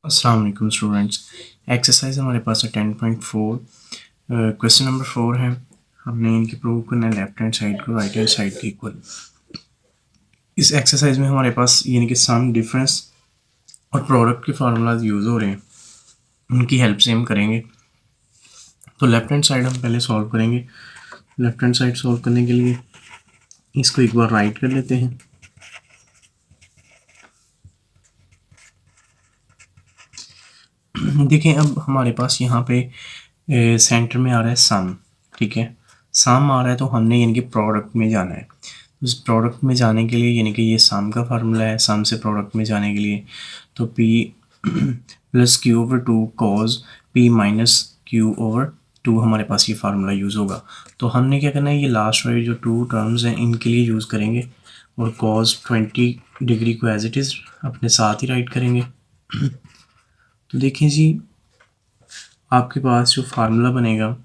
अस्सलाम वालेकुम students. Exercise हमारे पास है 10.4। क्वेश्चन नंबर 4 है। हमने इनकी प्रूव करना है लेफ्ट हैंड साइड को राइट हैंड साइड के इक्वल। इस एक्सरसाइज में हमारे पास यानी कि सम डिफरेंस और प्रोडक्ट के फार्मूलाज यूज़ हो रहे हैं, उनकी हेल्प से हम करेंगे। तो लेफ्ट हैंड साइड हम पहले सॉल्व करेंगे। लेफ्ट हैंड साइड सॉल्व करने के लिए इसको एक बार राइट कर लेते हैं। देखें, अब हमारे पास यहाँ पे सेंटर में आ रहा है सम। ठीक है, सम आ रहा है तो हमने यानी कि प्रोडक्ट में जाना है। उस प्रोडक्ट में जाने के लिए यानी कि ये सम का फार्मूला है। सम से प्रोडक्ट में जाने के लिए तो p plus Q over two cos p minus Q over two हमारे पास ये फार्मूला यूज़ होगा। तो हमने क्या करना है, ये लास्ट वाली जो टू टर्म्स हैं इनके लिए यूज़ करेंगे और कॉज 20 डिग्री को एज इट इज़ अपने साथ ही राइट करेंगे। तो देखें जी, आपके पास जो फार्मूला बनेगा,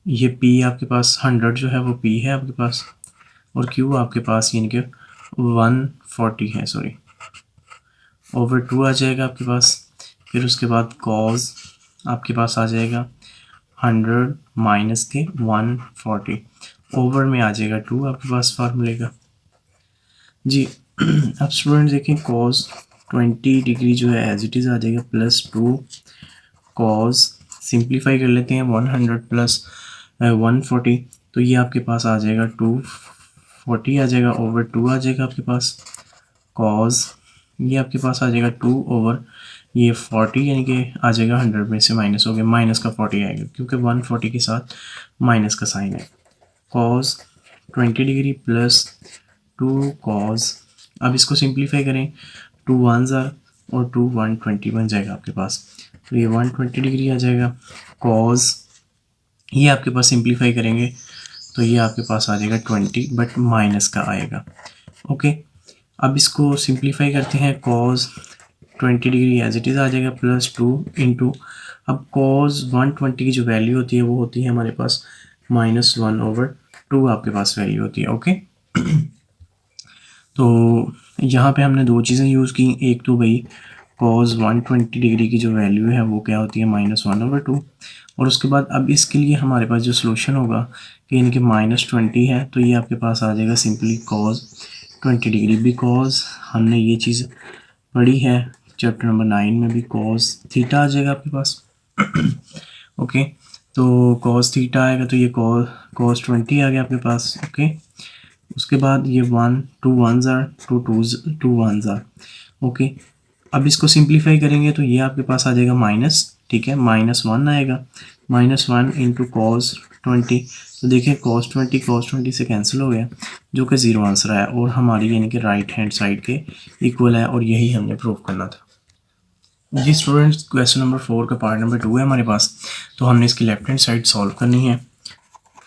ये p आपके पास 100 जो है वो p है आपके पास, और q आपके पास यानी कि 140 है, सॉरी, ओवर 2 आ जाएगा आपके पास। फिर उसके बाद कॉज आपके पास आ जाएगा 100 माइनस के 140, ओवर में आ जाएगा 2 आपके पास फार्मूले का जी। अब स्टूडेंट देखें, कॉज 20 डिग्री जो है एज इट इज़ आ जाएगा प्लस 2 कॉज, सिंप्लीफाई कर लेते हैं 100 प्लस 140, तो ये आपके पास आ जाएगा 240 आ जाएगा, ओवर 2 आ जाएगा आपके पास। कॉज ये आपके पास आ जाएगा 2 ओवर ये 40 यानी कि आ जाएगा 100 में से माइनस हो गया, माइनस का 40 आएगा क्योंकि 140 के साथ माइनस का साइन है। कॉज 20 डिग्री प्लस 2 कॉज, अब इसको सिंप्लीफाई करें, 2 1 और 2 120 बन जाएगा आपके पास, तो ये 120 डिग्री आ जाएगा। कॉज ये आपके पास सिंप्लीफाई करेंगे तो ये आपके पास आ जाएगा 20 बट माइनस का आएगा। ओके, अब इसको सिंप्लीफाई करते हैं, cos 20 degree as it is आ जाएगा प्लस 2 इंटू, अब कॉज 120 की जो वैल्यू होती है वो होती है हमारे पास -1/2 आपके पास वैल्यू होती है। ओके, तो यहाँ पे हमने दो चीज़ें यूज़ की, एक तो भाई कॉज 120 डिग्री की जो वैल्यू है वो क्या होती है -1/2, और उसके बाद अब इसके लिए हमारे पास जो सोल्यूशन होगा कि यानी कि -20 है, तो ये आपके पास आ जाएगा सिंपली कॉज 20 डिग्री, बिकॉज हमने ये चीज़ पढ़ी है चैप्टर नंबर 9 में भी, कॉज थीटा आ जाएगा आपके पास। ओके, तो कॉज थीटा आएगा तो ये कॉज 20 आ गया आपके पास। ओके, उसके बाद ये 1 2 1 ज़ार 2 1 ज़ार। ओके, अब इसको सिंप्लीफाई करेंगे तो ये आपके पास आ जाएगा माइनस, ठीक है, -1 आएगा, -1 इंटू कॉज 20, तो देखिए कॉस 20 से कैंसिल हो गया जो कि 0 आंसर आया, और हमारी यानी कि राइट हैंड साइड के इक्वल है, और यही हमने प्रूव करना था जी। स्टूडेंट्स, क्वेश्चन नंबर 4 का पार्ट नंबर 2 है हमारे पास, तो हमने इसकी लेफ्ट हैंड साइड सॉल्व करनी है।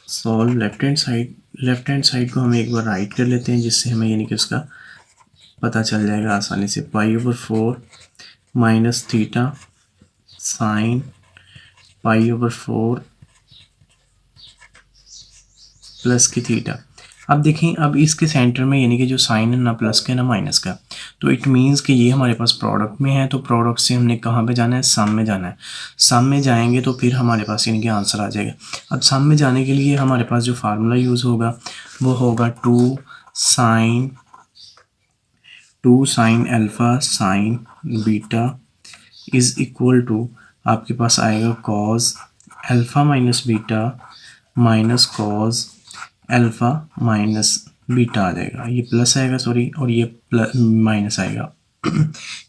सॉल्व लेफ्ट हैंड साइड को हम एक बार राइट कर लेते हैं, जिससे हमें यानी कि उसका पता चल जाएगा आसानी से। π/4 माइनस थीटा साइन π/4 प्लस की थीटा। अब देखें, अब इसके सेंटर में यानी कि जो साइन है ना प्लस का ना माइनस का, तो इट मीन्स कि ये हमारे पास प्रोडक्ट में है, तो प्रोडक्ट से हमने कहाँ पे जाना है, सम में जाना है। सम में जाएंगे तो फिर हमारे पास यानी कि आंसर आ जाएगा। अब सम में जाने के लिए हमारे पास जो फार्मूला यूज़ होगा वो होगा 2 sine alpha sine beta is equal to, आपके पास आएगा cos alpha minus beta minus cos alpha minus beta आ जाएगा, ये प्लस आएगा सॉरी, और ये प्लस माइनस आएगा।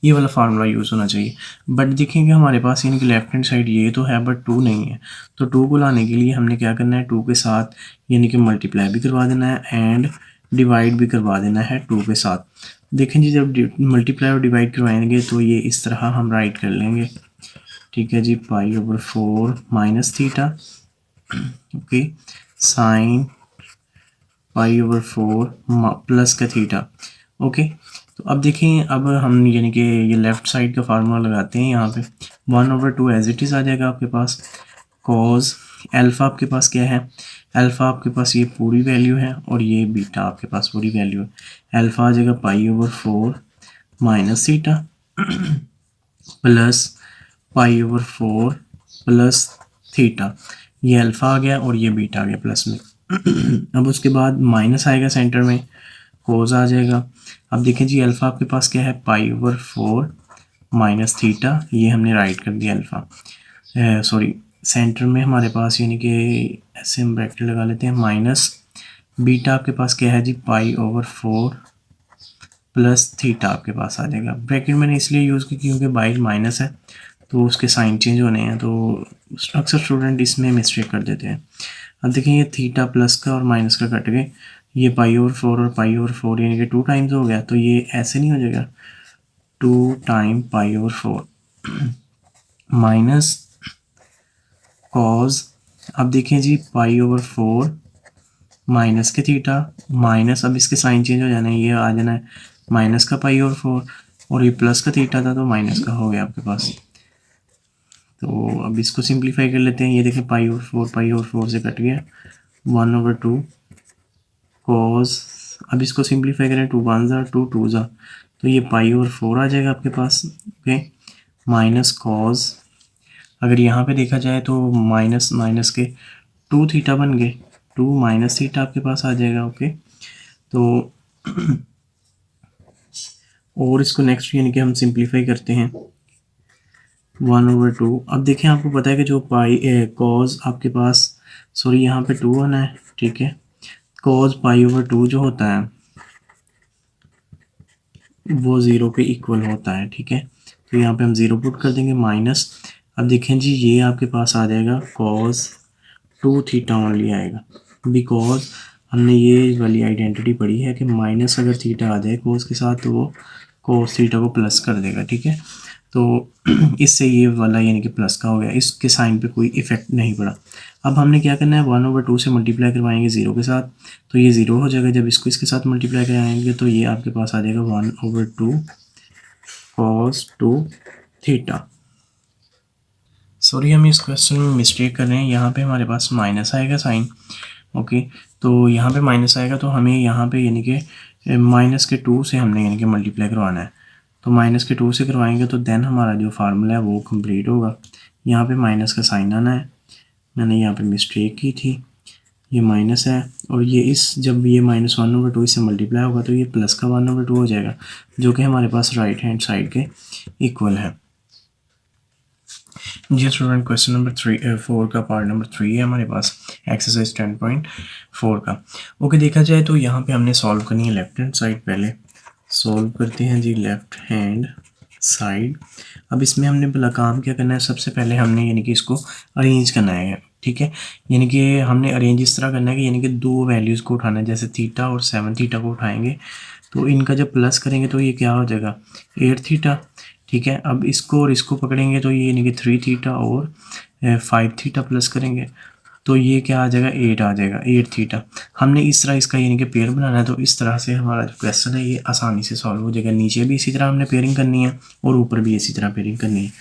ये वाला फार्मूला यूज़ होना चाहिए। बट देखेंगे हमारे पास यानी कि लेफ्ट हैंड साइड ये तो है बट 2 नहीं है, तो 2 को लाने के लिए हमने क्या करना है, 2 के साथ यानी कि मल्टीप्लाई भी करवा देना है एंड डिवाइड भी करवा देना है 2 के साथ। देखें जी, जब मल्टीप्लाई और डिवाइड करवाएंगे तो ये इस तरह हम राइट कर लेंगे, ठीक है जी, π/4 minus theta, okay, sine π/4 plus का थीटा। ओके, तो अब देखें, अब हम यानी कि ये लेफ़्ट साइड का फार्मूला लगाते हैं यहाँ पे, 1/2 एज इट इज़ आ जाएगा आपके पास। कॉज अल्फ़ा आपके पास क्या है, अल्फ़ा आपके पास ये पूरी वैल्यू है और ये बीटा आपके पास पूरी वैल्यू है। अल्फ़ा आ जाएगा π/4 minus theta plus pi over 4 plus theta, ये अल्फ़ा आ गया और ये बीटा आ गया प्लस में। अब उसके बाद माइनस आएगा सेंटर में, कोस आ जाएगा। अब देखें जी अल्फ़ा आपके पास क्या है, पाई ओवर 4 माइनस थीटा, ये हमने राइट कर दिया अल्फ़ा, सॉरी सेंटर में हमारे पास यानी कि ऐसे हम ब्रैकेट लगा लेते हैं, माइनस बीटा आपके पास क्या है जी, पाई ओवर 4 प्लस थीटा आपके पास आ जाएगा। ब्रैकेट मैंने इसलिए यूज़ की क्योंकि बाई माइनस है तो उसके साइन चेंज होने हैं, तो अक्सर स्टूडेंट इसमें मिस्टेक कर देते हैं। अब देखें ये थीटा प्लस का और माइनस का कट गए, ये पाई ओवर 4 और पाई ओवर 4 यानी कि 2 टाइम्स हो गया, तो ये ऐसे नहीं हो जाएगा 2 टाइम पाई ओवर 4 माइनस कॉज, अब देखें जी पाई ओवर 4 माइनस के थीटा माइनस, अब इसके साइन चेंज हो जाना है, ये आ जाना है माइनस का पाई ओवर 4 और ये प्लस का थीटा था तो माइनस का हो गया आपके पास। तो अब इसको सिंप्लीफाई कर लेते हैं, ये देखें पाई ओवर 4 से कट गया 1/2 कॉस, अब इसको सिंप्लीफाई करें 2 1 ज़ा 2 2 ज़ा, तो ये पाई ओवर 4 आ जाएगा आपके पास। ओके, माइनस कॉस, अगर यहाँ पे देखा जाए तो माइनस माइनस के 2 थीटा बन गए, 2 माइनस थीटा आपके पास आ जाएगा। ओके, तो और इसको नेक्स्ट यानी कि हम सिंप्लीफाई करते हैं 1/2। अब देखें आपको पता है कि जो पाई कॉज आपके पास, सॉरी यहाँ पे 2 आना है, ठीक है, कॉज पाई ओवर 2 जो होता है वो 0 के इक्वल होता है, ठीक है, तो यहाँ पे हम 0 पुट कर देंगे माइनस। अब देखें जी ये आपके पास आ जाएगा कॉज 2 थीटा ओनली आएगा, बिकॉज हमने ये वाली आइडेंटिटी पढ़ी है कि माइनस अगर थीटा आ जाए कोस के साथ तो वो कोस थीटा को प्लस कर देगा, ठीक है, तो इससे ये वाला यानी कि प्लस का हो गया, इसके साइन पे कोई इफेक्ट नहीं पड़ा। अब हमने क्या करना है 1/2 से मल्टीप्लाई करवाएंगे 0 के साथ, तो ये 0 हो जाएगा, जब इसको इसके साथ मल्टीप्लाई कराएंगे तो ये आपके पास आ जाएगा 1/2 कॉस 2 थीटा। सॉरी हम इस क्वेश्चन में मिस्टेक कर रहे हैं, यहाँ पे हमारे पास माइनस आएगा साइन। ओके, तो यहाँ पे माइनस आएगा तो हमें यहाँ पे यानी कि माइनस के 2 से हमने यानी कि मल्टीप्लाई करवाना है, तो माइनस के 2 से करवाएंगे तो देन हमारा जो फार्मूला है वो कंप्लीट होगा। यहाँ पे माइनस का साइन आना है, मैंने यहाँ पे मिस्टेक की थी, ये माइनस है और ये इस जब ये -1/2 इससे मल्टीप्लाई होगा तो ये प्लस का 1/2 हो जाएगा, जो कि हमारे पास राइट हैंड साइड के इक्वल है। जी स्टूडेंट, क्वेश्चन नंबर 4 का पार्ट नंबर 3 है हमारे पास, एक्सरसाइज 10.4 का। ओके, देखा जाए तो यहाँ पे हमने सॉल्व करनी है लेफ्ट हैंड साइड, पहले सॉल्व करते हैं जी लेफ्ट हैंड साइड। अब इसमें हमने भला काम क्या करना है, सबसे पहले हमने यानी कि इसको अरेंज करना है, ठीक है, यानी कि हमने अरेंज इस तरह करना है कि यानी कि दो वैल्यूज़ को उठाना है, जैसे थीटा और 7 थीटा को उठाएंगे तो इनका जब प्लस करेंगे तो ये क्या हो जाएगा 8 थीटा, ठीक है। अब इसको और इसको पकड़ेंगे तो ये यानी कि 3 थीटा और 5 थीटा प्लस करेंगे तो ये क्या आ जाएगा 8 आ जाएगा, 8 थीटा। हमने इस तरह इसका यानी कि पेयर बनाना है, तो इस तरह से हमारा जो क्वेश्चन है ये आसानी से सॉल्व हो जाएगा। नीचे भी इसी तरह हमने पेयरिंग करनी है और ऊपर भी इसी तरह पेयरिंग करनी है।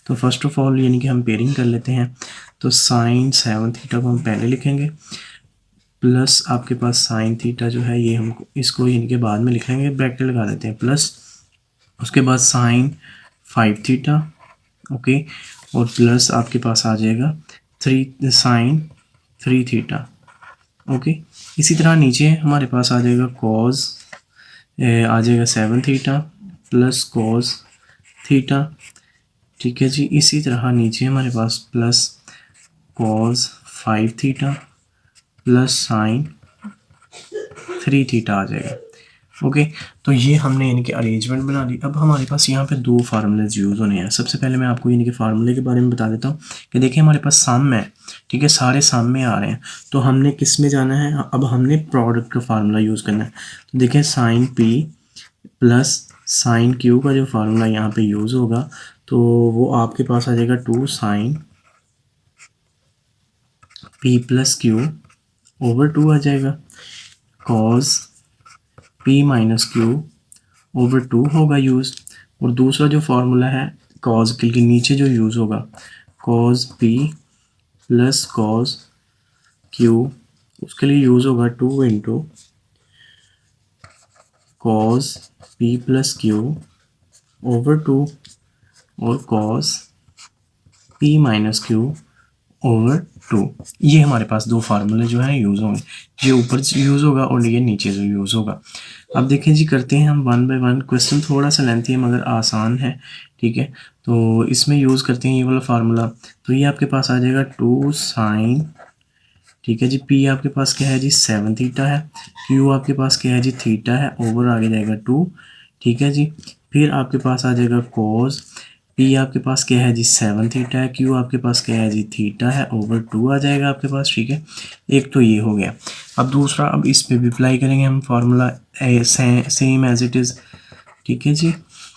तो फर्स्ट ऑफ ऑल यानी कि हम पेयरिंग कर लेते हैं, तो साइन 7 थीटा को हम पहले लिखेंगे, प्लस आपके पास साइन थीटा जो है ये हम इसको यानी कि बाद में लिख लेंगे, ब्रैकेट लगा देते हैं प्लस, उसके बाद साइन 5 थीटा, ओके, और प्लस आपके पास आ जाएगा 3 साइन 3 थीटा, ओके। इसी तरह नीचे हमारे पास आ जाएगा कॉज, आ जाएगा 7 थीटा प्लस कॉज थीटा, ठीक है जी। इसी तरह नीचे हमारे पास plus cos 5 theta plus sine 3 theta आ जाएगा, ओके। तो ये हमने यानी कि अरेंजमेंट बना ली। अब हमारे पास यहाँ पे दो फार्मूलेज यूज़ होने हैं। सबसे पहले मैं आपको यानी कि फार्मूले के बारे में बता देता हूँ कि देखिए हमारे पास सम है, ठीक है, सारे सम में आ रहे हैं, तो हमने किस में जाना है, अब हमने प्रोडक्ट का फार्मूला यूज़ करना है। तो देखें sine P plus sine Q का जो फार्मूला यहाँ पे यूज़ होगा तो वो आपके पास आ जाएगा 2 sine P plus Q over 2 आ जाएगा, cos P minus Q over 2 होगा यूज़। और दूसरा जो फार्मूला है कॉज के नीचे जो यूज़ होगा, cause P plus cos Q, उसके लिए यूज़ होगा 2 into cos P plus Q over 2, और cos P minus Q over 2। ये हमारे पास दो फार्मूले जो है यूज़ होंगे, ये ऊपर से यूज़ होगा और ये नीचे से यूज़ होगा। अब देखें जी, करते हैं हम वन बाय वन। क्वेश्चन थोड़ा सा लेंथी है मगर आसान है, ठीक है। तो इसमें यूज़ करते हैं ये वाला फार्मूला। तो ये आपके पास आ जाएगा 2 साइन, ठीक है जी। पी आपके पास क्या है जी 7 थीटा है, क्यू आपके पास क्या है जी थीटा है, ओवर आगे जाएगा 2, ठीक है जी। फिर आपके पास आ जाएगा कॉस, पी आपके पास क्या है जी 7 थीटा है, क्यू आपके पास क्या है जी थीटा है, ओवर 2 आ जाएगा आपके पास, ठीक है। एक तो ये हो गया। अब दूसरा, अब इस पे भी अप्लाई करेंगे हम formula same as it is, ठीक है जी।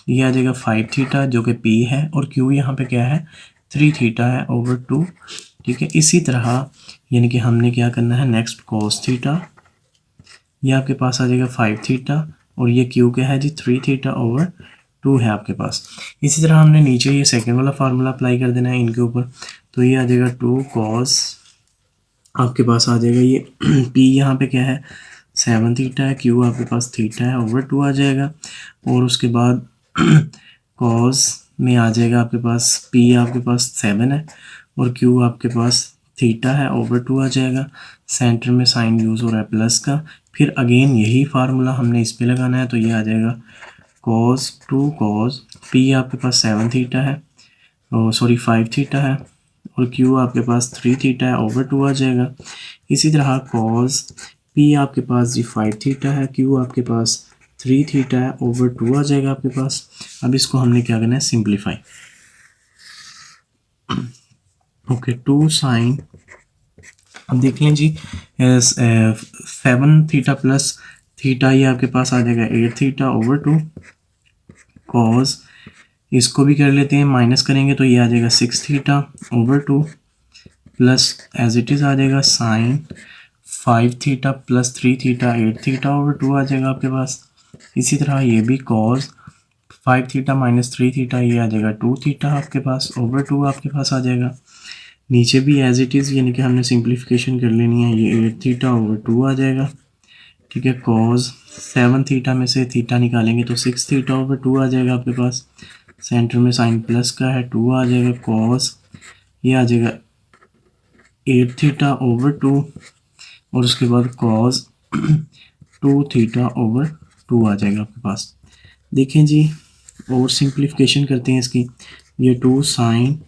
ये आ जाएगा 5 थीटा जो कि पी है, और क्यू यहाँ पे क्या है 3 थीटा है, ओवर 2, ठीक है। इसी तरह यानी कि हमने क्या करना है नेक्स्ट कॉस थीटा, ये आपके पास आ जाएगा 5 थीटा, और ये क्यू क्या है जी 3 थीटा ओवर 2 है आपके पास। इसी तरह हमने नीचे ये सेकंड वाला फार्मूला अप्लाई कर देना है इनके ऊपर। तो ये आ जाएगा 2 कॉस, आपके पास आ जाएगा ये पी यहाँ पे क्या है 7 थीटा है, क्यू आपके पास थीटा है, ओवर 2 आ जाएगा। और उसके बाद कॉस में आ जाएगा आपके पास पी आपके पास 7 है, और क्यू आपके पास थीटा है, ओवर 2 आ जाएगा। सेंटर में साइन यूज़ हो रहा है प्लस का। फिर अगेन यही फार्मूला हमने इस पे लगाना है, तो ये आ जाएगा कॉस 2 कॉस पी आपके पास 7 थीटा है, सॉरी 5 थीटा है, और क्यू आपके पास 3 थीटा है, ओवर 2 आ जाएगा। इसी तरह कॉस पी आपके पास जी 5 थीटा है, क्यू आपके पास 3 थीटा है, ओवर 2 आ जाएगा आपके पास। अब इसको हमने क्या करना है सिंप्लीफाई। ओके 2 साइन, अब देख लें जी 7 थीटा प्लस थीटा, ये आपके पास आ जाएगा 8 थीटा ओवर 2 कॉस, इसको भी कर लेते हैं, माइनस करेंगे तो ये आ जाएगा 6 theta over 2 plus as it is आ जाएगा sine 5 theta plus 3 theta 8 theta over 2 आ जाएगा आपके पास। इसी तरह ये भी कॉस 5 थीटा माइनस 3 थीटा, ये आ जाएगा 2 थीटा आपके पास, ओवर 2 आपके पास आ जाएगा। नीचे भी एज इट इज़ यानी कि हमने सिंप्लीफिकेशन कर लेनी है, ये 8 थीटा ओवर 2 आ जाएगा, ठीक है। कॉस 7 थीटा में से थीटा निकालेंगे तो 6 थीटा ओवर 2 आ जाएगा आपके पास। सेंटर में साइन प्लस का है 2 आ जाएगा, कॉस ये आ जाएगा 8 थीटा ओवर 2, और उसके बाद कॉस 2 थीटा ओवर 2 आ जाएगा आपके पास। देखें जी, और सिंप्लीफिकेशन करते हैं इसकी, ये 2 साइन,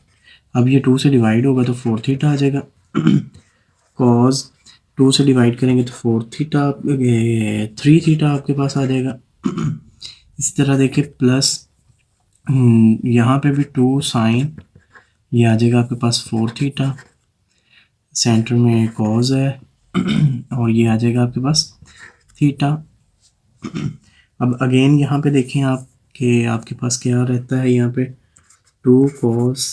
अब ये 2 से डिवाइड होगा तो 4 थीटा आ जाएगा कॉस 2 से डिवाइड करेंगे तो 4 थीटा 3 थीटा आपके पास आ जाएगा। इसी तरह देखिए प्लस यहाँ पे भी 2 साइन, ये आ जाएगा आपके पास 4 थीटा, सेंटर में कॉस है और ये आ जाएगा आपके पास थीटा। अब अगेन यहाँ पे देखें आप कि आपके पास क्या रहता है, यहाँ पे 2 कॉस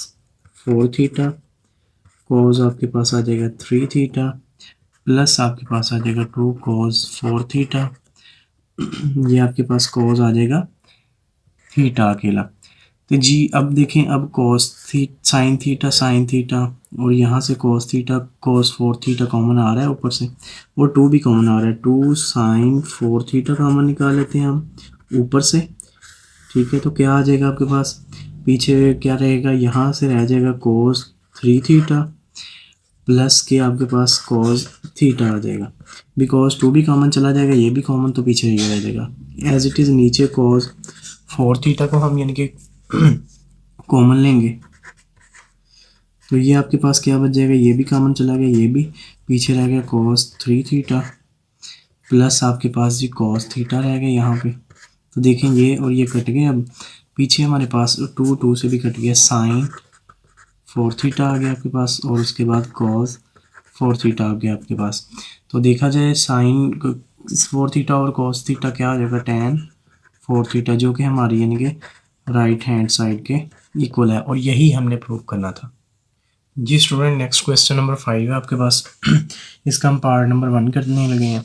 4 थीटा, कॉस आपके पास आ जाएगा 3 थीटा, प्लस आपके पास आ जाएगा 2 कॉस 4 थीटा, ये आपके पास कॉस आ जाएगा थीटा अकेला। तो जी अब देखें, अब कॉस साइन थीटा और यहाँ से cos theta cos 4 theta common आ रहा है ऊपर से, और 2 भी कॉमन आ रहा है, 2 साइन 4 थीटा कॉमन निकाल लेते हैं हम ऊपर से, ठीक है। तो क्या आ जाएगा आपके पास, पीछे क्या रहेगा, यहाँ से रह जाएगा कॉस 3 थीटा प्लस के आपके पास कॉस थीटा आ जाएगा, बिकॉज 2 भी कॉमन चला जाएगा, ये भी कॉमन, तो पीछे ये रह जाएगा एज इट इज़। नीचे कॉस 4 थीटा को हम यानी कि कॉमन लेंगे, तो ये आपके पास क्या बच जाएगा, ये भी कॉमन चला गया, ये भी, पीछे रह गया कॉस 3 थीटा प्लस आपके पास जी कॉस थीटा रह गया यहाँ पे। तो देखें ये और ये कट गए, अब पीछे हमारे पास 2 से भी कट गया, साइन 4 थीटा आ गया आपके पास, और उसके बाद कॉस 4 थीटा आ गया आपके पास। तो देखा जाए साइन 4 थीटा और कॉस थीटा क्या हो जाएगा, tan 4 थीटा, जो कि हमारी यानी कि राइट हैंड साइड के इक्वल है, और यही हमने प्रूव करना था जी। स्टूडेंट नेक्स्ट क्वेश्चन नंबर 5 है आपके पास इसका हम पार्ट नंबर 1 करने लगे हैं।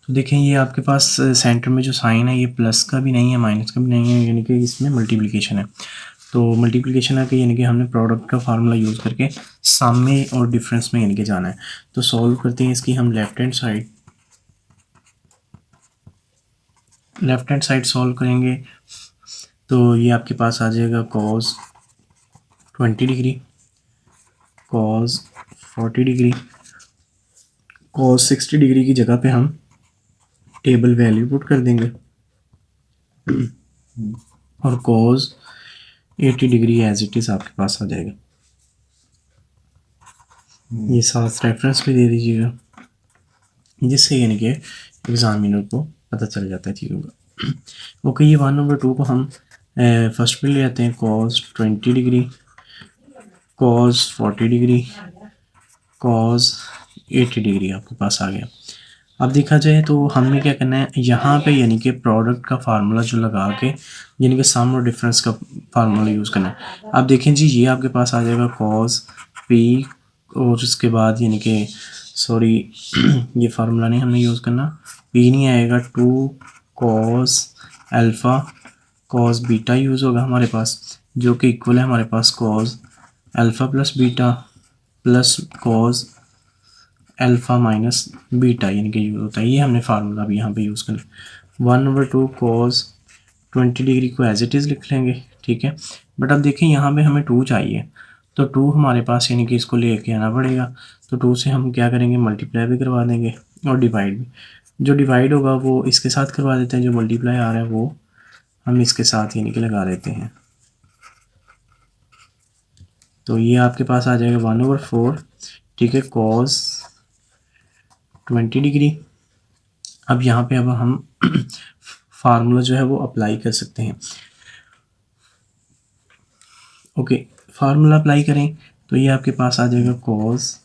तो देखें ये आपके पास सेंटर में जो साइन है ये प्लस का भी नहीं है माइनस का भी नहीं है, यानी कि इसमें मल्टीप्लिकेशन है। तो मल्टीप्लिकेशन है कि यानी कि हमने प्रोडक्ट का फार्मूला यूज़ करके सम में और डिफरेंस में यानी कि जाना है। तो सॉल्व करते हैं इसकी हम लेफ्ट हैंड साइड सॉल्व करेंगे। तो ये आपके पास आ जाएगा cos 20 degree, cos 40 degree, cos 60 degree की जगह पे हम टेबल वैल्यू पुट कर देंगे और cos 80 degree as it is आपके पास आ जाएगा। ये साथ रेफरेंस भी दे दीजिएगा, जिससे यानी कि एग्जामिनर को पता चल जाता है चीज़ों का। ओके, ये 1/2 को हम फर्स्ट पे ले आते हैं, cos 20 degree, cos 40 degree, cos 80 degree आपके पास आ गया। अब देखा जाए तो हमने क्या करना है यहाँ पे, यानी कि प्रोडक्ट का फार्मूला जो लगा के यानी कि सम और डिफरेंस का फार्मूला यूज़ करना है। अब देखें जी, ये आपके पास आ जाएगा कॉस पी, और उसके बाद यानी कि सॉरी ये फार्मूला नहीं हमने यूज़ करना, पी नहीं आएगा, 2 cos alpha cos beta use होगा हमारे पास, जो कि इक्वल है हमारे पास cos alpha plus beta plus cos alpha minus beta यानी कि यूज़ होता है। ये हमने फार्मूला भी यहाँ पे यूज़ करना। 1/2 कॉस 20 डिग्री को एज इट इज़ लिख लेंगे, ठीक है। बट अब देखें यहाँ पे हमें 2 चाहिए, तो 2 हमारे पास यानी कि इसको लेके आना पड़ेगा। तो 2 से हम क्या करेंगे, मल्टीप्लाई भी करवा देंगे और डिवाइड भी। जो डिवाइड होगा वो इसके साथ करवा देते हैं, जो मल्टीप्लाई आ रहा है वो हम इसके साथ यानी कि लगा देते हैं। तो ये आपके पास आ जाएगा 1/4, ठीक है, कॉस 20 डिग्री। अब यहाँ पे अब हम फार्मूला जो है वो अप्लाई कर सकते हैं। ओके, फार्मूला अप्लाई करें तो ये आपके पास आ जाएगा कॉस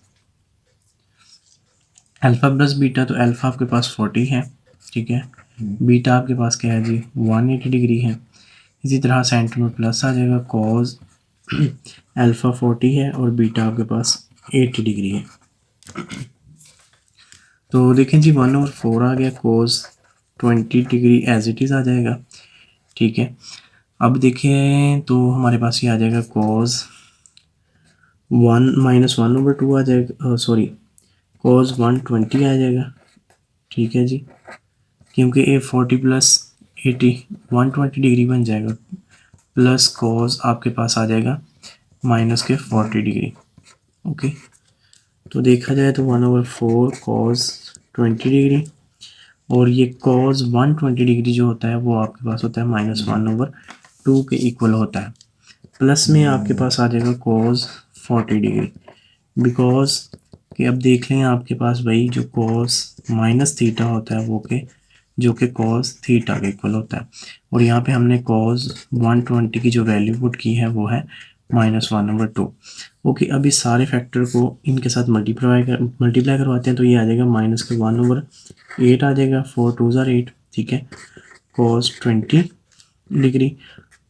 अल्फ़ा प्लस बीटा, तो अल्फ़ा आपके पास 40 है, ठीक है, बीटा आपके पास क्या है जी 180 डिग्री है। इसी तरह सेंटर में प्लस आ जाएगा, कॉस अल्फ़ा 40 है और बीटा आपके पास 80 डिग्री है। तो देखें जी 1/4 आ गया, कोस 20 डिग्री एज इट इज़ आ जाएगा, ठीक है। अब देखें तो हमारे पास ये आ जाएगा कोस 1 - 1/2 आ जाएगा, सॉरी कोस 120 आ जाएगा, ठीक है जी, क्योंकि ये 40 प्लस 80 120 डिग्री बन जाएगा, प्लस कोस आपके पास आ जाएगा माइनस के 40 डिग्री। ओके, तो देखा जाए तो 1/4 कॉस 20 डिग्री और ये कॉस 120 डिग्री जो होता है वो आपके पास होता है -1/2 के इक्वल होता है। प्लस में आपके पास आ जाएगा कॉस 40 डिग्री, बिकॉज कि अब देख लें आपके पास भाई जो कॉस माइनस थीटा होता है वो के जो कि कॉस थीटा के इक्वल होता है, और यहाँ पे हमने कॉस 120 की जो वैल्यू पुट की है वो है -1/2। ओके, अब इस सारे फैक्टर को इनके साथ मल्टीप्लाई करवाते हैं, तो ये आ जाएगा -1/8 आ जाएगा, 4 2 ज़ार 8, ठीक है, कॉस 20 डिग्री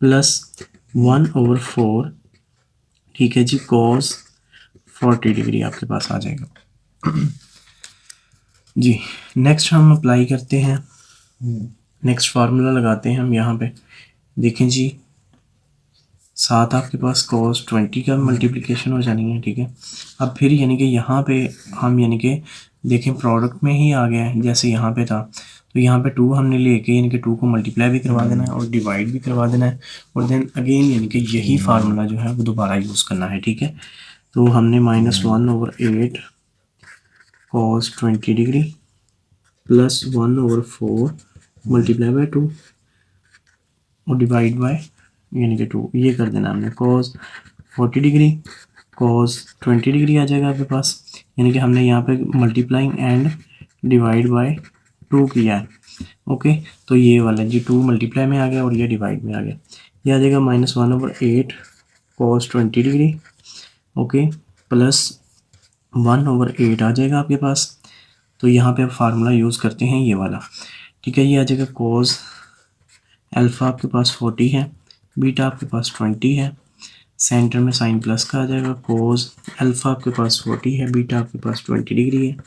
प्लस 1/4, ठीक है जी, कॉस 40 डिग्री आपके पास आ जाएगा जी। नेक्स्ट हम अप्लाई करते हैं, नेक्स्ट फार्मूला लगाते हैं हम यहाँ पे। देखें जी, साथ आपके पास कॉस 20 का मल्टीप्लिकेशन हो जानी है, ठीक है। अब फिर यानी कि यहाँ पे हम यानी कि देखें प्रोडक्ट में ही आ गया है, जैसे यहाँ पे था, तो यहाँ पे 2 हमने लेके यानी कि 2 को मल्टीप्लाई भी करवा देना है और डिवाइड भी करवा देना है, और देन अगेन यानी कि यही फार्मूला जो है वो दोबारा यूज़ करना है, ठीक है। तो हमने -1/8 cos 20 degree plus 1/4 multiply by 2 और डिवाइड बाय यानी कि 2, ये कर देना हमने, कॉस 40 डिग्री कॉस 20 डिग्री आ जाएगा आपके पास, यानी कि हमने यहाँ पे मल्टीप्लाइंग एंड डिवाइड बाय 2 किया है। ओके, तो ये वाला जी 2 मल्टीप्लाई में आ गया और ये डिवाइड में आ गया, ये आ जाएगा -1/8 कॉस 20 डिग्री, ओके, प्लस 1/8 आ जाएगा आपके पास। तो यहाँ पे आप फार्मूला यूज़ करते हैं ये वाला, ठीक है। ये आ जाएगा कॉस अल्फ़ा आपके पास 40 है, बीटा आपके पास 20 है, सेंटर में साइन प्लस का आ जाएगा, कोस अल्फ़ा आपके पास 40 है, बीटा आपके पास 20 डिग्री है,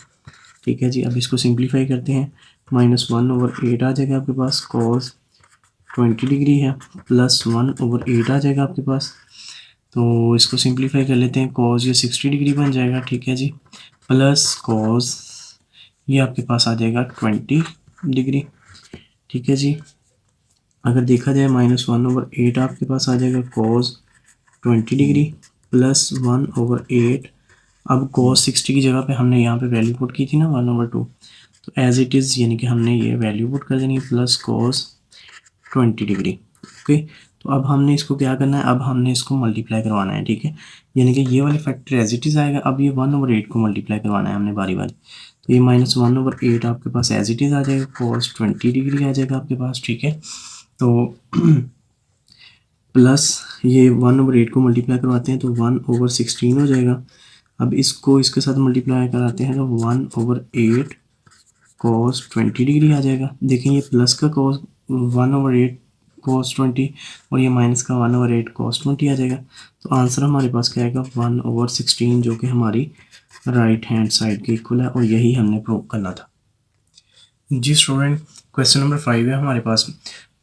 ठीक है जी। अब इसको सिंप्लीफाई करते हैं, -1/8 आ जाएगा आपके पास, कॉस 20 डिग्री है, प्लस 1/8 आ जाएगा आपके पास। तो इसको सिंप्लीफाई कर लेते हैं, कॉस ये 60 डिग्री बन जाएगा, ठीक है जी, प्लस कॉस ये आपके पास आ जाएगा 20 डिग्री, ठीक है जी। अगर देखा जाए -1/8 आपके पास आ जाएगा कॉस 20 डिग्री +1/8। अब cos 60 की जगह पे हमने यहाँ पे वैल्यू पुट की थी ना 1/2, तो एज इट इज़ यानी कि हमने ये वैल्यू पुट कर देनी है प्लस cos 20 डिग्री। ओके, तो अब हमने इसको क्या करना है, अब हमने इसको मल्टीप्लाई करवाना है, ठीक है। यानी कि ये वाले फैक्टर एज इट इज़ आएगा, अब ये 1/8 को मल्टीप्लाई करवाना है हमने बारी बारी। तो ये -1/8 आपके पास एज इट इज़ आ जाएगा, cos 20 डिग्री आ जाएगा आपके पास, ठीक है। तो प्लस ये 1/8 को मल्टीप्लाई करवाते हैं तो 1/16 हो जाएगा। अब इसको इसके साथ मल्टीप्लाई कराते हैं तो 1/8 cos 20 डिग्री आ जाएगा। देखें ये प्लस का cos 1/8 cos 20 और ये माइनस का 1/8 cos 20 आ जाएगा। तो आंसर हमारे पास क्या आएगा 1/16, जो कि हमारी राइट हैंड साइड के इक्वल है, और यही हमने प्रूव करना था। जी स्टूडेंट, क्वेश्चन नंबर 5 है हमारे पास।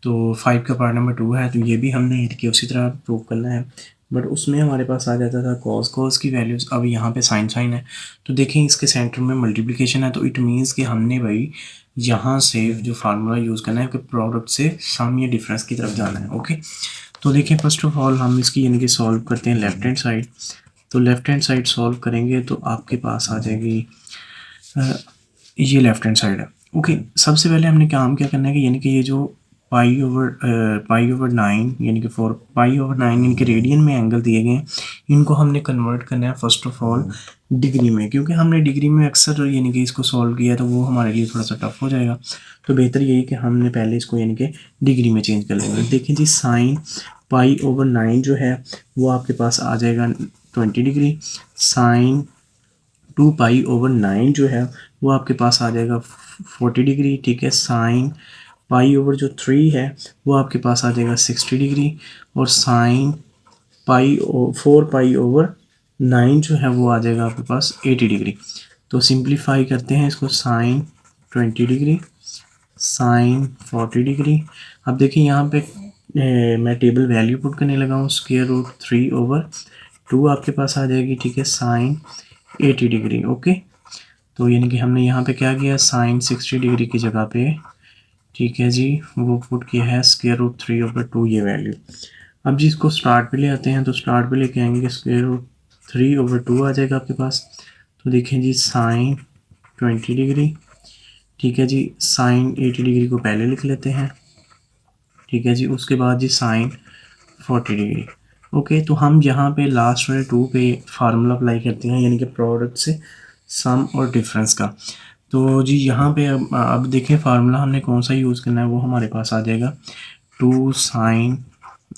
तो 5 का पार्ट नंबर 2 है, तो ये भी हमने कि उसी तरह प्रूव करना है, बट उसमें हमारे पास आ जाता था cos की वैल्यूज़। अब यहाँ पे साइन है, तो देखें इसके सेंटर में मल्टीप्लिकेशन है, तो इट मीन्स कि हमने भाई यहाँ से जो फार्मूला यूज़ करना है कि प्रोडक्ट से सम या डिफरेंस की तरफ जाना है। ओके, तो देखिए फर्स्ट ऑफ ऑल हम इसकी यानी कि सॉल्व करते हैं लेफ्ट हैंड साइड। तो लेफ्ट हैंड साइड सॉल्व करेंगे तो आपके पास आ जाएगी ये लेफ्ट हैंड साइड है। ओके, सबसे पहले हमने काम क्या करना है कि यानी कि ये जो पाई ओवर 9 यानी कि 4 पाई ओवर 9 इनके रेडियन में एंगल दिए गए हैं, इनको हमने कन्वर्ट करना है फर्स्ट ऑफ ऑल डिग्री में, क्योंकि हमने डिग्री में अक्सर यानी कि इसको सॉल्व किया तो वो हमारे लिए थोड़ा सा टफ हो जाएगा। तो बेहतर यही कि हमने पहले इसको यानी कि डिग्री में चेंज कर लेंगे। देखिए जी, साइन पाई/9 जो है वो आपके पास आ जाएगा 20 डिग्री। साइन 2 पाई/9 जो है वो आपके पास आ जाएगा 40 डिग्री, ठीक है। साइन पाई/3 है वो आपके पास आ जाएगा 60 डिग्री, और साइन 4 पाई/9 जो है वो आ जाएगा आपके पास 80 डिग्री। तो सिंप्लीफाई करते हैं इसको, साइन 20 डिग्री, साइन 40 डिग्री। अब देखिए यहाँ पे मैं टेबल वैल्यू पुट करने लगा हूँ, √3/2 आपके पास आ जाएगी, ठीक है। Sine 80 degree, okay. तो यानी कि हमने यहाँ पे क्या किया, साइन 60 डिग्री की जगह पे, ठीक है जी, वो पुट किया है √3/2 ये वैल्यू। अब जी इसको स्टार्ट पे ले आते हैं, तो स्टार्ट पे लेके आएंगे √3/2 आ जाएगा आपके पास। तो देखें जी, साइन 20 डिग्री, ठीक है जी। साइन 80 डिग्री को पहले लिख लेते हैं, ठीक है जी। उसके बाद जी साइन 40 डिग्री, ओके। तो हम यहाँ पे लास्ट वाले 2 पे फार्मूला अप्लाई करते हैं, यानी कि प्रोडक्ट से सम और डिफरेंस का। तो जी यहाँ पे अब देखें फार्मूला हमने कौन सा यूज़ करना है, वो हमारे पास आ जाएगा 2 साइन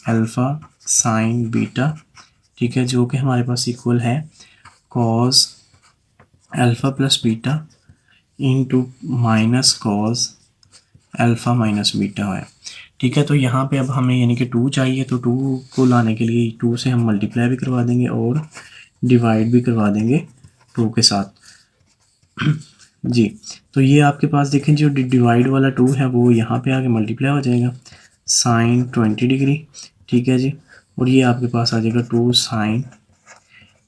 अल्फ़ा साइन बीटा, ठीक है, जो कि हमारे पास इक्वल है cos alpha plus beta into minus cos alpha minus beta है, ठीक है। तो यहाँ पे अब हमें यानी कि 2 चाहिए, तो 2 को लाने के लिए 2 से हम मल्टीप्लाई भी करवा देंगे और डिवाइड भी करवा देंगे 2 के साथ जी। तो ये आपके पास देखें जो डिवाइड वाला 2 है वो यहाँ पे आके मल्टीप्लाई हो जाएगा, साइन 20 डिग्री, ठीक है जी। और ये आपके पास आ जाएगा 2 साइन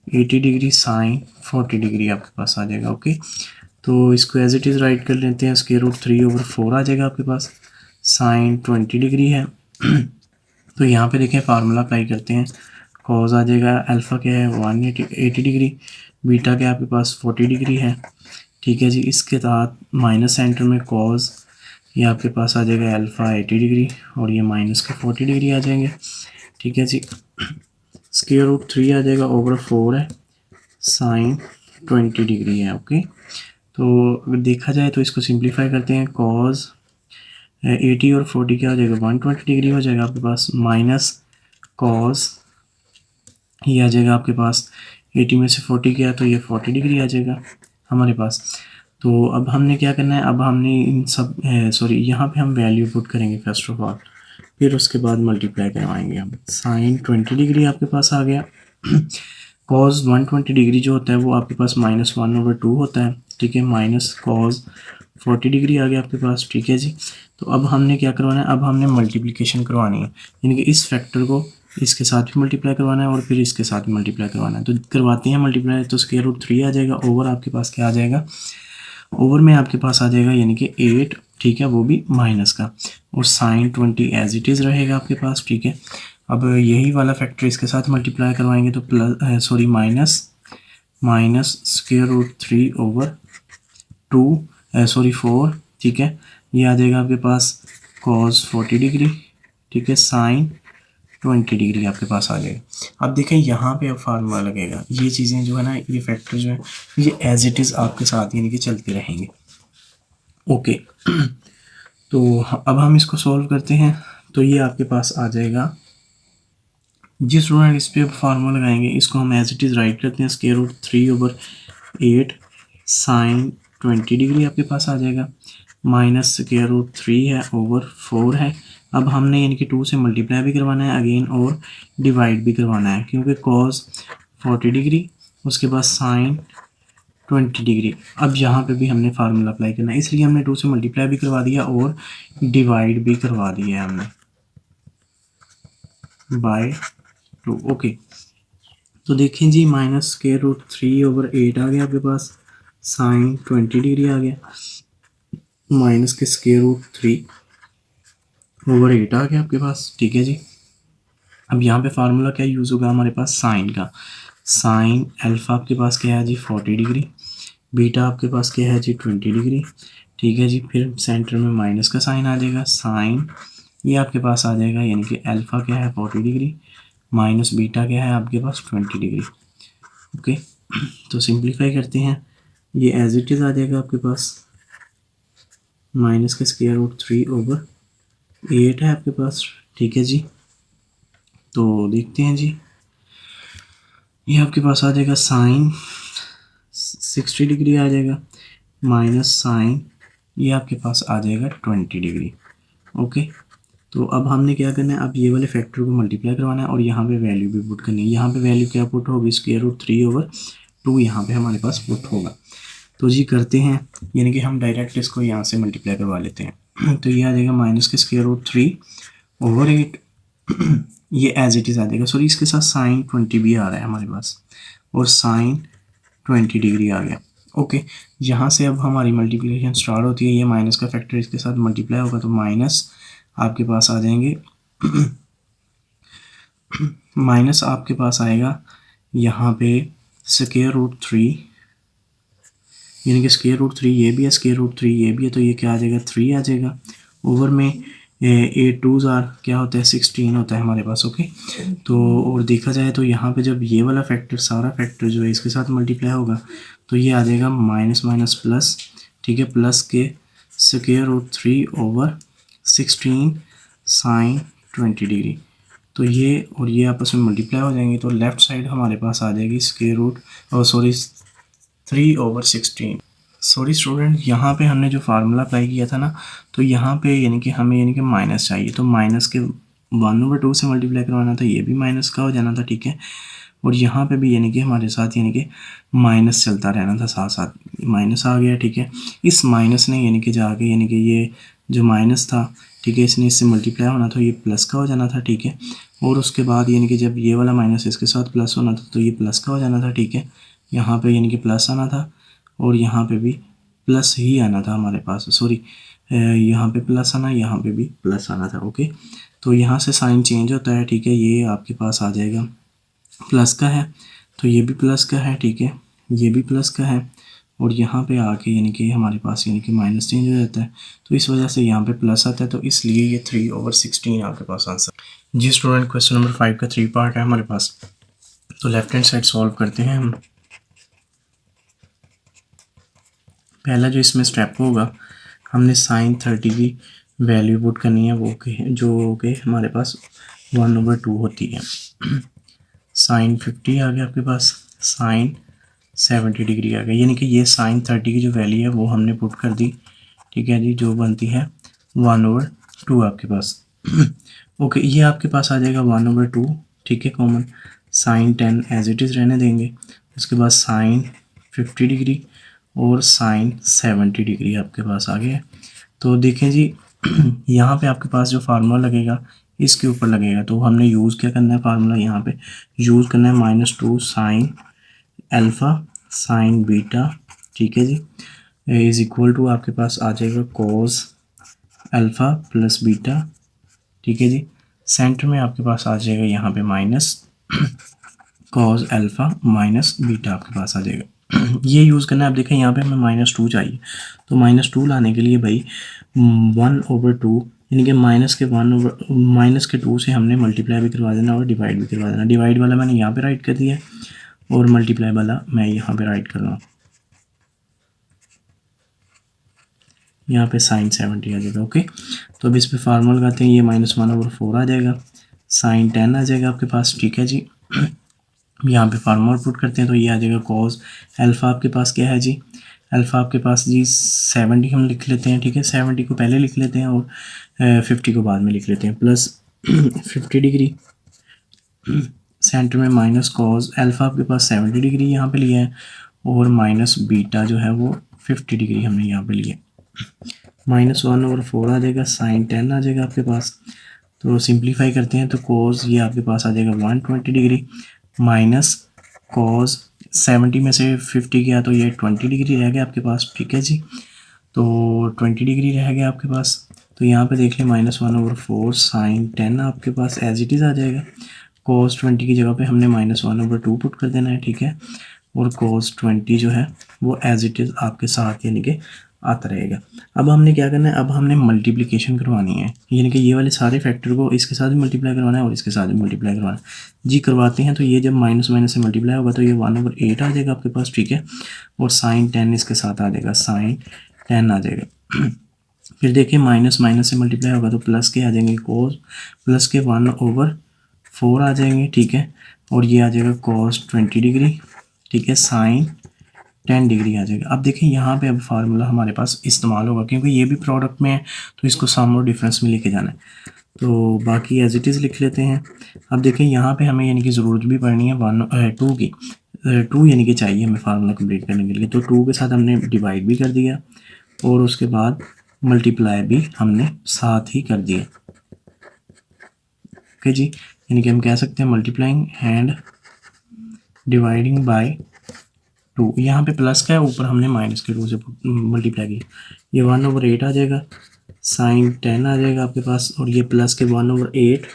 80 डिग्री साइन 40 डिग्री आपके पास आ जाएगा, ओके। तो इसको एज इट इज़ राइट कर लेते हैं, √3/4 आ जाएगा आपके पास। साइन 20 डिग्री है तो यहाँ पे देखें फार्मूला अप्लाई करते हैं, कॉज आ जाएगा, अल्फ़ा क्या है 180 डिग्री, बीटा क्या आपके पास 40 डिग्री है, ठीक है जी। इसके साथ माइनस सेंटर में कॉज, ये आपके पास आ जाएगा अल्फ़ा 80 डिग्री और ये माइनस के 40 डिग्री आ जाएंगे, ठीक है जी। √3 आ जाएगा ओवर 4 है, साइन 20 डिग्री है, ओके। तो अगर देखा जाए तो इसको सिंप्लीफाई करते हैं, कॉज 80 और 40 क्या हो जाएगा 120 डिग्री हो जाएगा आपके पास, माइनस कॉज ये आ जाएगा आपके पास 80 में से 40 गया तो ये 40 डिग्री आ जाएगा हमारे पास। तो अब हमने क्या करना है, अब हमने इन सब यहाँ पे हम वैल्यू पुट करेंगे फर्स्ट ऑफ ऑल, फिर उसके बाद मल्टीप्लाई करवाएंगे हम। साइन 20 डिग्री आपके पास आ गया, कॉज 120 डिग्री जो होता है वो आपके पास -1/2 होता है, ठीक है, माइनस कॉज 40 डिग्री आ गया आपके पास, ठीक है जी। तो अब हमने क्या करवाना है, अब हमने मल्टीप्लिकेशन करवानी है, यानी कि इस फैक्टर को इसके साथ भी मल्टीप्लाई करवाना है और फिर इसके साथ भी मल्टीप्लाई करवाना है। तो करवाते हैं मल्टीप्लाई, तो √3 आ जाएगा, ओवर आपके पास क्या आ जाएगा, ओवर में आपके पास आ जाएगा यानी कि 8, ठीक है, वो भी माइनस का, और साइन 20 एज इट इज़ रहेगा आपके पास, ठीक है। अब यही वाला फैक्टर इसके साथ मल्टीप्लाई करवाएंगे तो plus sorry minus square root 3/2 sorry 4, ठीक है। ये आ जाएगा आपके पास कॉस 40 डिग्री, ठीक है, साइन 20 डिग्री आपके पास आ जाएगा। अब देखें यहाँ पे अब फार्मूला लगेगा, ये चीज़ें जो है ना, ये फैक्टर जो है ये एज इट इज़ आपके साथ यानी कि चलते रहेंगे। ओके तो अब हम इसको सॉल्व करते हैं। तो ये आपके पास आ जाएगा, जिस स्टूडेंट इस पर फार्मूला लगाएंगे इसको हम एज इट इज़ राइट करते हैं, स्क्वायर रूट 3/8 साइन 20 डिग्री आपके पास आ जाएगा, माइनस स्क्वायर रूट 3 है ओवर 4 है। अब हमने यानी कि 2 से मल्टीप्लाई भी करवाना है अगेन और डिवाइड भी करवाना है, क्योंकि कॉस 40 डिग्री उसके बाद साइन 20 डिग्री। अब यहाँ पे भी हमने फार्मूला अप्लाई करना है, इसलिए हमने 2 से मल्टीप्लाई भी करवा दिया और डिवाइड भी करवा दिया है हमने बाय 2। ओके तो देखें जी, माइनस स्क्वायर रूट 3/8 आ गया आपके पास, साइन 20 डिग्री आ गया, माइनस के स्क्वायर रूट 3/8 आ गया आपके पास, ठीक है जी। अब यहाँ पे फार्मूला क्या यूज़ होगा हमारे पास, साइन का। साइन अल्फ़ा आपके पास क्या है जी 40 डिग्री, बीटा आपके पास क्या है जी 20 डिग्री, ठीक है जी। फिर सेंटर में माइनस का साइन आ जाएगा, साइन ये आपके पास आ जाएगा, यानी कि अल्फ़ा क्या है 40 डिग्री माइनस बीटा क्या है आपके पास 20 डिग्री। ओके तो सिंप्लीफाई करते हैं, ये एज इट इज़ आ जाएगा आपके पास, माइनस का स्क्वायर रूट 3/8 है आपके पास, ठीक है जी। तो देखते हैं जी, ये आपके पास आ जाएगा साइन 60 डिग्री आ जाएगा, माइनस साइन ये आपके पास आ जाएगा 20 डिग्री। ओके तो अब हमने क्या करना है, अब ये वाले फैक्टर को मल्टीप्लाई करवाना है और यहाँ पे वैल्यू भी पुट करनी है। यहाँ पे वैल्यू क्या पुट होगी, स्क्वायर रूट 3/2 यहाँ पे हमारे पास पुट होगा। तो जी करते हैं, यानी कि हम डायरेक्ट इसको यहाँ से मल्टीप्लाई करवा लेते हैं। तो ये आ जाएगा माइनस के स्क्वायर रूट 3/8 ये एज इट इज़ आ जाएगा, सॉरी इसके साथ साइन 20 भी आ रहा है हमारे पास और साइन 20 डिग्री आ गया। ओके यहाँ से अब हमारी मल्टीप्लिकेशन स्टार्ट होती है, ये माइनस का फैक्टर इसके साथ मल्टीप्लाई होगा तो माइनस आपके पास आ जाएंगे माइनस आपके पास आएगा यहाँ पे स्क्वायर रूट 3, यानी कि स्क्वायर रूट 3 ये भी है, स्क्वायर रूट 3 ये भी है, तो ये क्या आ जाएगा 3 आ जाएगा। ओवर में 8 2s आर क्या होता है 16 होता है हमारे पास। ओके तो और देखा जाए तो यहाँ पे जब ये वाला फैक्टर सारा फैक्टर जो है इसके साथ मल्टीप्लाई होगा तो ये आ जाएगा माइनस माइनस प्लस, ठीक है, प्लस के स्क्वायर रूट 3/16 साइन 20 डिग्री। तो ये और ये आपस में मल्टीप्लाई हो जाएंगे तो लेफ्ट साइड हमारे पास आ जाएगी स्क्वायर रूट और सॉरी 3/16। सॉरी स्टूडेंट, यहाँ पे हमने जो फार्मूला अप्लाई किया था ना, तो यहाँ पे यानी कि हमें यानी कि माइनस चाहिए, तो माइनस के 1/2 से मल्टीप्लाई करवाना था, ये भी माइनस का हो जाना था, ठीक है। और यहाँ पे भी यानी कि हमारे साथ यानी कि माइनस चलता रहना था, साथ साथ माइनस आ गया, ठीक है। इस माइनस ने यानी कि जाके यानी कि ये जो माइनस था, ठीक है, इसने इससे मल्टीप्लाई होना था, ये प्लस का हो जाना था, ठीक है। और उसके बाद यानी कि जब ये वाला माइनस इसके साथ प्लस होना था तो ये प्लस का हो जाना था, ठीक है। यहाँ पे यानी कि प्लस आना था और यहाँ पे भी प्लस ही आना था हमारे पास, सॉरी यहाँ पे प्लस आना, यहाँ पे भी प्लस आना था। ओके तो यहाँ से साइन चेंज होता है, ठीक है, ये आपके पास आ जाएगा प्लस का है तो ये भी प्लस का है, ठीक है, ये भी प्लस का है और यहाँ पे आके यानी कि हमारे पास यानी कि माइनस चेंज हो जाता है, तो इस वजह से यहाँ पे प्लस आता है, तो इसलिए ये 3/16 आपके पास आंसर। जी स्टूडेंट, क्वेश्चन नंबर 5 का 3 पार्ट है हमारे पास, तो लेफ्ट हैंड साइड सॉल्व करते हैं हम। पहला जो इसमें स्टेप होगा, हमने साइन 30 की वैल्यू पुट करनी है, वो के जो के हमारे पास 1/2 होती है। साइन 50 आ गया आपके पास, साइन 70 डिग्री आ गया, यानी कि ये साइन 30 की जो वैल्यू है वो हमने पुट कर दी, ठीक है जी, जो बनती है 1/2 आपके पास। ओके ये आपके पास आ जाएगा 1/2, ठीक है, common. Sine 10 as it is रहने देंगे, उसके बाद साइन 50 डिग्री और साइन 70 डिग्री आपके पास आ गया। तो देखें जी यहाँ पे आपके पास जो फार्मूला लगेगा इसके ऊपर लगेगा, तो हमने यूज़ क्या करना है, फार्मूला यहाँ पे यूज़ करना है -2 साइन अल्फ़ा साइन बीटा, ठीक है जी, इज़ इक्वल टू आपके पास आ जाएगा कोस अल्फ़ा प्लस बीटा, ठीक है जी, सेंटर में आपके पास आ जाएगा यहाँ पे minus cos alpha minus beta आपके पास आ जाएगा। ये यूज़ करना है। आप देखें यहाँ पे हमें -2 चाहिए, तो -2 लाने के लिए भाई 1/2 यानी कि -2 से हमने मल्टीप्लाई भी करवा देना और डिवाइड भी करवा देना। डिवाइड वाला मैंने यहाँ पे राइट कर दिया और मल्टीप्लाई वाला मैं यहाँ पे राइट कर रहा हूँ। यहाँ पे साइन 70 आ जाएगा। ओके, तो अब इस पे फार्मूला लगाते हैं। ये -1/4 आ जाएगा, साइन 10 आ जाएगा आपके पास। ठीक है जी, यहाँ पे फार्मूला पुट करते हैं तो ये आ जाएगा कॉस अल्फ़ा आपके पास क्या है जी, अल्फ़ा आपके पास जी 70 हम लिख लेते हैं। ठीक है, 70 को पहले लिख लेते हैं और 50 को बाद में लिख लेते हैं, प्लस 50 डिग्री सेंटर में माइनस कॉस अल्फ़ा आपके पास 70 डिग्री यहाँ पे लिया है और माइनस बीटा जो है वो 50 डिग्री हमने यहाँ पे लिया। -1/4 आ जाएगा, साइन 10 आ जाएगा आपके पास। तो सिंप्लीफाई करते हैं तो कोस ये आपके पास आ जाएगा 120 डिग्री माइनस कॉस 70 में से 50 गया तो ये 20 डिग्री रह गया आपके पास। ठीक है जी, तो 20 डिग्री रह गया आपके पास। तो यहाँ पे देख लें -1/4 साइन 10 आपके पास एज इट इज़ आ जाएगा। कॉस 20 की जगह पे हमने -1/2 पुट कर देना है। ठीक है, और कॉस 20 जो है वो एज इट इज़ आपके साथ यानी कि आता रहेगा। अब हमने क्या करना है, अब हमने मल्टीप्लिकेशन करवानी है, यानी कि ये वाले सारे फैक्टर को इसके साथ भी मल्टीप्लाई करवाना है और इसके साथ भी मल्टीप्लाई करवाना है जी। करवाते हैं तो ये जब माइनस माइनस से मल्टीप्लाई होगा तो ये 1/8 आ जाएगा आपके पास। ठीक है, और साइन 10 इसके साथ आ जाएगा, साइन 10 आ जाएगा। फिर देखिए माइनस माइनस से मल्टीप्लाई होगा तो प्लस के आ जाएंगे, कोस प्लस के 1/4 आ जाएंगे। ठीक है, और ये आ जाएगा कॉस 20 डिग्री। ठीक है, साइन 10 डिग्री आ जाएगा। अब देखिए यहाँ पे अब फार्मूला हमारे पास इस्तेमाल होगा क्योंकि ये भी प्रोडक्ट में है तो इसको सम और डिफरेंस में लेके जाना है। तो बाकी एज इट इज़ लिख लेते हैं। अब देखिए यहाँ पे हमें यानी कि ज़रूरत भी पड़नी है 2 की, 2 यानी कि चाहिए हमें फार्मूला कंप्लीट करने के लिए। तो 2 के साथ हमने डिवाइड भी कर दिया और उसके बाद मल्टीप्लाई भी हमने साथ ही कर दिया। ओके जी, यानी कि हम कह सकते हैं मल्टीप्लाइंग एंड डिवाइडिंग बाय 2। यहाँ पे प्लस का है, ऊपर हमने -2 से मल्टीप्लाई किया। ये 1/8 आ जाएगा, साइन 10 आ जाएगा आपके पास और ये प्लस के 1/8।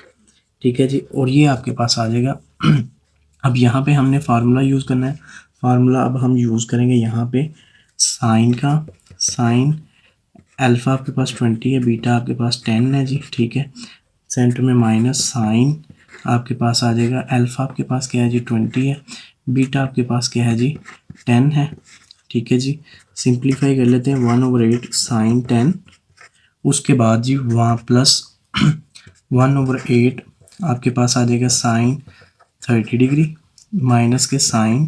ठीक है जी, और ये आपके पास आ जाएगा। अब यहाँ पे हमने फार्मूला यूज़ करना है। फार्मूला अब हम यूज़ करेंगे यहाँ पे साइन का। साइन अल्फ़ा आपके पास 20 है, बीटा आपके पास 10 है जी। ठीक है, सेंटर में माइनस साइन आपके पास आ जाएगा। अल्फ़ा आपके पास क्या है जी 20 है, बीटा आपके पास क्या है जी 10 है। ठीक है जी, सिंप्लीफाई कर लेते हैं 1/8 साइन 10, उसके बाद जी वहाँ प्लस 1/8 आपके पास आ जाएगा साइन 30 डिग्री माइनस के साइन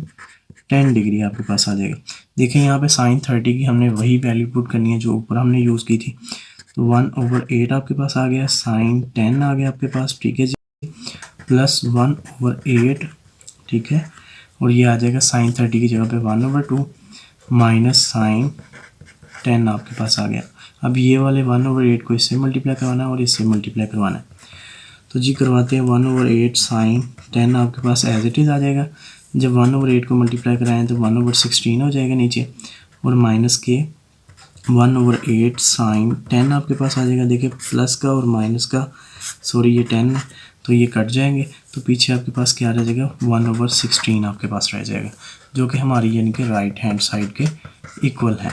10 डिग्री आपके पास आ जाएगा। देखिए यहाँ पे साइन 30 की हमने वही वैल्यू पुट करनी है जो ऊपर हमने यूज़ की थी। तो 1/8 आपके पास आ गया, साइन 10 आ गया आपके पास। ठीक है जी, प्लस 1/8। ठीक है, और ये आ जाएगा साइन 30 की जगह पे 1/2 माइनस साइन 10 आपके पास आ गया। अब ये वाले 1/8 को इससे मल्टीप्लाई करवाना है और इससे मल्टीप्लाई करवाना है। तो जी करवाते हैं 1/8 साइन 10 आपके पास एज इट इज़ आ जाएगा। जब 1/8 को मल्टीप्लाई कराएं तो 1/16 हो जाएगा नीचे, और माइनस के 1/8 साइन 10 आपके पास आ जाएगा। देखिए प्लस का और माइनस का, सॉरी ये 10 तो ये कट जाएंगे, तो पीछे आपके पास क्या रह जाएगा 1/16 आपके पास रह जाएगा, जो कि हमारी यानी कि राइट हैंड साइड के इक्वल है।